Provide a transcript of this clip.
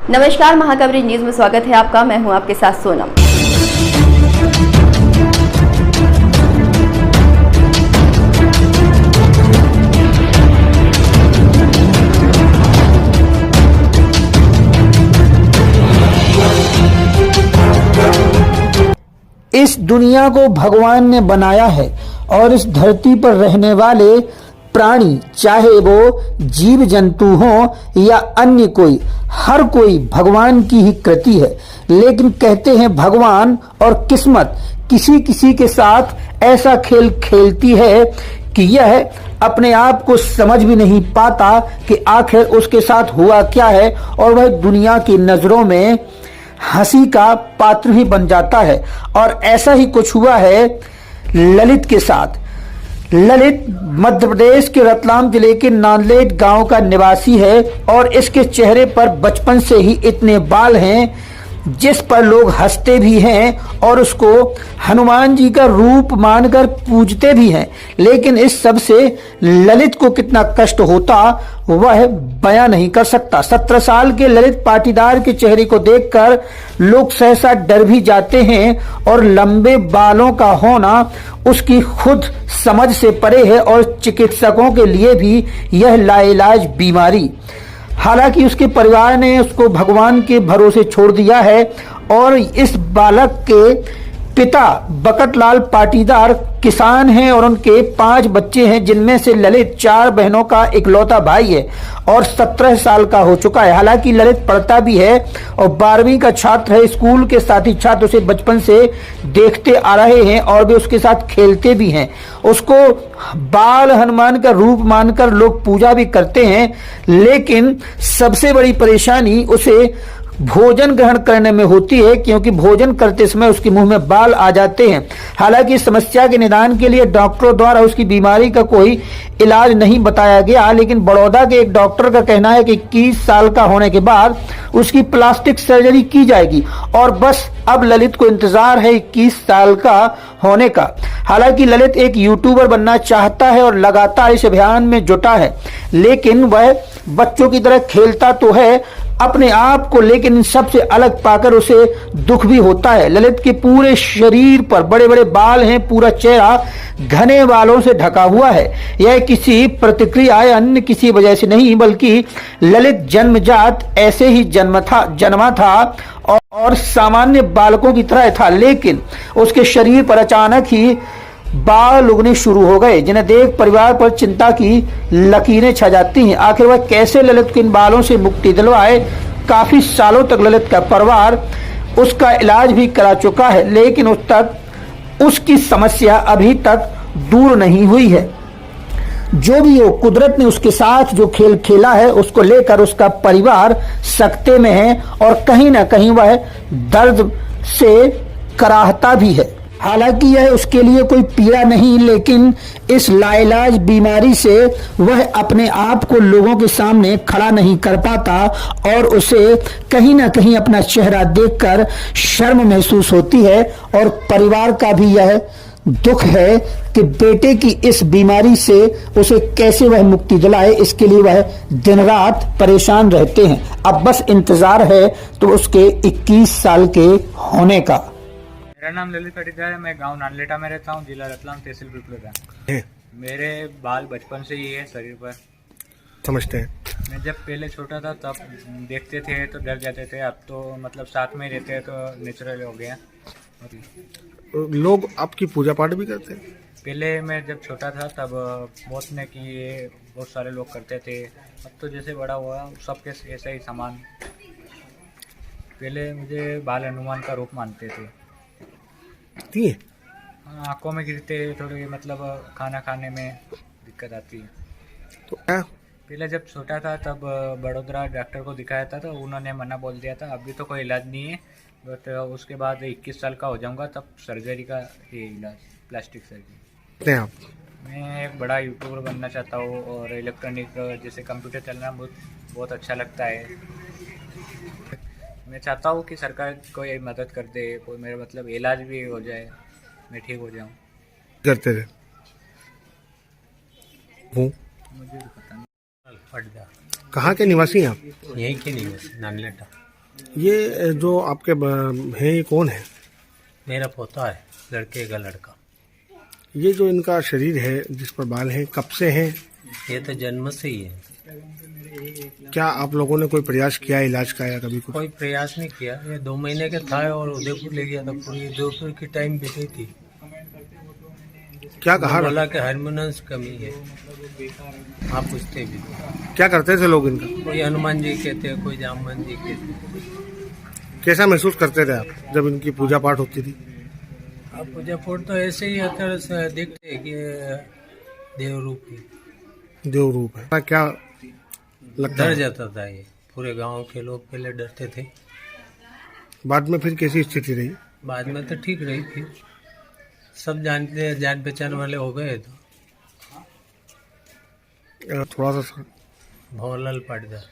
नमस्कार, महाकवरेज न्यूज में स्वागत है आपका। मैं हूं आपके साथ सोनम। इस दुनिया को भगवान ने बनाया है और इस धरती पर रहने वाले प्राणी, चाहे वो जीव जंतु हो या अन्य कोई, हर कोई भगवान की ही कृति है। लेकिन कहते हैं भगवान और किस्मत किसी किसी के साथ ऐसा खेल खेलती है कि यह अपने आप को समझ भी नहीं पाता कि आखिर उसके साथ हुआ क्या है, और वह दुनिया की नजरों में हंसी का पात्र ही बन जाता है। और ऐसा ही कुछ हुआ है ललित के साथ। ललित मध्य प्रदेश के रतलाम जिले के नांदलेट गांव का निवासी है और इसके चेहरे पर बचपन से ही इतने बाल हैं जिस पर लोग हंसते भी हैं और उसको हनुमान जी का रूप मानकर पूजते भी हैं। लेकिन इस सब से ललित को कितना कष्ट होता वह बयां नहीं कर सकता। 17 साल के ललित पाटीदार के चेहरे को देखकर लोग सहसा डर भी जाते हैं और लंबे बालों का होना उसकी खुद समझ से परे है और चिकित्सकों के लिए भी यह लाइलाज बीमारी। हालांकि उसके परिवार ने उसको भगवान के भरोसे छोड़ दिया है और इस बालक के पिता बकटलाल पाटीदार किसान हैं और उनके 5 बच्चे हैं, जिनमें से ललित 4 बहनों का इकलौता भाई है और 17 साल का हो चुका है। हालांकि ललित पढ़ता भी है और 12वीं का छात्र है। स्कूल के साथी छात्र उसे बचपन से देखते आ रहे हैं और वे उसके साथ खेलते भी हैं। उसको बाल हनुमान का रूप मानकर लोग पूजा भी करते हैं, लेकिन सबसे बड़ी परेशानी उसे भोजन ग्रहण करने में होती है, क्योंकि भोजन करते समय उसके मुंह में बाल आ जाते हैं। हालांकि इस समस्या के निदान के लिए डॉक्टरों द्वारा उसकी बीमारी का कोई इलाज नहीं बताया गया, लेकिन बड़ौदा के एक डॉक्टर का कहना है कि 21 साल का होने के बाद उसकी प्लास्टिक सर्जरी की जाएगी और बस अब ललित को इंतजार है 21 साल का होने का। हालांकि ललित एक यूट्यूबर बनना चाहता है और लगातार इस अभियान में जुटा है, लेकिन वह बच्चों की तरह खेलता तो है अपने आप को, लेकिन सबसे अलग पाकर उसे दुख भी होता है। ललित के पूरे शरीर पर बड़े बड़े बाल हैं, पूरा चेहरा घने बालों से ढका हुआ है। यह किसी प्रतिक्रिया या अन्य किसी वजह से नहीं, बल्कि ललित जन्मजात ऐसे ही जन्मा था और सामान्य बालकों की तरह था, लेकिन उसके शरीर पर अचानक ही बाल उगने शुरू हो गए, जिन्हें देख परिवार पर चिंता की लकीरें छा जाती हैं। आखिर वह कैसे ललित को इन बालों से मुक्ति दिलवाए। काफी सालों तक ललित का परिवार उसका इलाज भी करा चुका है, लेकिन उसकी समस्या अभी तक दूर नहीं हुई है। जो भी हो, कुदरत ने उसके साथ जो खेल खेला है उसको लेकर उसका परिवार सकते में है और कहीं ना कहीं वह दर्द से कराहता भी है। हालांकि यह उसके लिए कोई पीड़ा नहीं, लेकिन इस लाइलाज बीमारी से वह अपने आप को लोगों के सामने खड़ा नहीं कर पाता और उसे कहीं ना कहीं अपना चेहरा देखकर शर्म महसूस होती है। और परिवार का भी यह दुख है कि बेटे की इस बीमारी से उसे कैसे वह मुक्ति दिलाए, इसके लिए वह दिन रात परेशान रहते हैं। अब बस इंतजार है तो उसके 21 साल के होने का। मेरा नाम ललित पाटीदार है। मैं गांव नांदलेटा में रहता हूं, जिला रतलाम, तहसील पिपलोदा। मेरे बाल बचपन से ही है शरीर पर, समझते हैं। मैं जब पहले छोटा था तब देखते थे तो डर जाते थे, अब तो मतलब साथ में रहते हैं तो नेचुरल हो गया। लोग आपकी पूजा पाठ भी करते हैं? पहले मैं जब छोटा था तब बहुत ने किए, बहुत सारे लोग करते थे। अब तो जैसे बड़ा हुआ सबके ऐसा ही सामान। पहले मुझे बाल हनुमान का रूप मानते थे। आंखों में गिरते थोड़े, मतलब खाना खाने में दिक्कत आती है। तो क्या पहले जब छोटा था तब बड़ोदरा डॉक्टर को दिखाया था तो उन्होंने मना बोल दिया था, अभी तो कोई इलाज नहीं है, बट उसके बाद 21 साल का हो जाऊंगा तब सर्जरी का ये इलाज, प्लास्टिक सर्जरी। आप? मैं एक बड़ा यूट्यूबर बनना चाहता हूँ और इलेक्ट्रॉनिक जैसे कंप्यूटर चलना बहुत अच्छा लगता है। मैं चाहता हूँ कि सरकार कोई मदद कर दे, कोई मेरा मतलब इलाज भी हो जाए, मैं ठीक हो जाऊँ। करते रहे मुझे पता नहीं। कहाँ के निवासी हैं आप? यहीं के निवासी नांदलेटा। ये जो आपके हैं ये कौन है? मेरा पोता है, लड़के का लड़का। ये जो इनका शरीर है जिस पर बाल हैं कब से हैं? ये तो जन्म से ही है। क्या आप लोगों ने कोई प्रयास किया इलाज का या कभी कुछ? कोई प्रयास नहीं किया। ये 2 महीने का था और उदयपुर ले गया था। पूरी उदयपुर की टाइम बीती थी। क्या कहा? बोला कि हार्मोन्स कमी है। आप पूछते भी क्या करते थे लोग इनका? कोई हनुमान जी कहते, कोई जामन जी कहते। कैसा महसूस करते थे आप जब इनकी पूजा पाठ होती थी? अब पूजा पाठ तो ऐसे ही होता है, देखते हैं कि देव रूप ही देव रूप है। क्या लगता डर है? जाता था ये। पूरे गांव के लोग पहले डरते थे। बाद में फिर कैसी स्थिति रही? बाद में तो ठीक रही थी। सब जानते हैं, जान पहचान वाले हो गए। तो थोड़ा सा भंवरलाल पाटीदार।